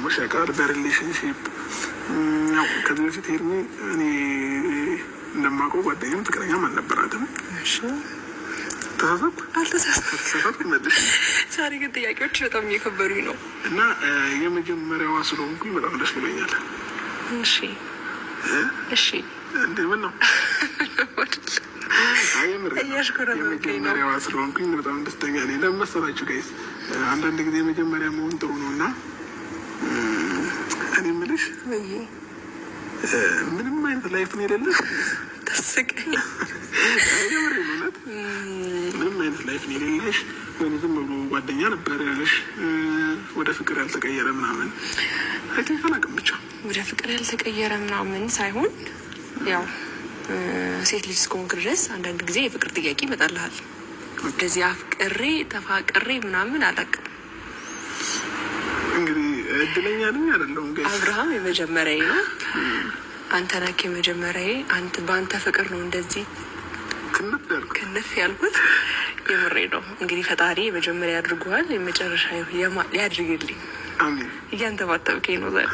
ገባሽ ያውቃል በሪሌሽንሽፕ ያው ከዚህ በፊት ሄርሜ እኔ እንደማውቀው ጓደኛም ፍቅረኛም አልነበራትም። ተሳሳትኩ አልተሳሳትኩ መልሽ። ዛሬ ግን ጥያቄዎች በጣም እየከበዱኝ ነው እና የመጀመሪያዋ ስለሆንኩኝ በጣም ደስ ብሎኛል። እሺ እሺ እንደምን ነው የመጀመሪያዋ ስለሆንኩኝ በጣም ደስተኛ ነኝ። ለምን መሰላችሁ ጋይስ? አንዳንድ ጊዜ መጀመሪያ መሆን ጥሩ ነው እና እኔ የምልሽ ምንም አይነት ላይፍ ነው የሌለ ታስቀኝ ምንም አይነት ላይፍ ነው የሌለሽ ወይ ዝም ብሎ ጓደኛ ነበር ያለሽ ወደ ፍቅር ያልተቀየረ ምናምን አይተህ አላውቅም። ብቻ ወደ ፍቅር ያልተቀየረ ምናምን ሳይሆን ያው ሴት ልጅ እስከሆንክ ድረስ አንዳንድ ጊዜ የፍቅር ጥያቄ ይመጣልሃል። እንደዚህ አፍቅሬ ተፋቅሬ ምናምን አላውቅም። እንግዲህ እድለኛ ነኝ አይደለሁም። አብርሃም የመጀመሪያዬ ነው። አንተ ነህ የመጀመሪያዬ። በአንተ ፍቅር ነው እንደዚህ ክንፍ ያልኩት። የምሬ ነው። እንግዲህ ፈጣሪ የመጀመሪያ አድርጓል፣ የመጨረሻ ያድርግልኝ። አሜን። እያንተባተብከኝ ነው ዛሬ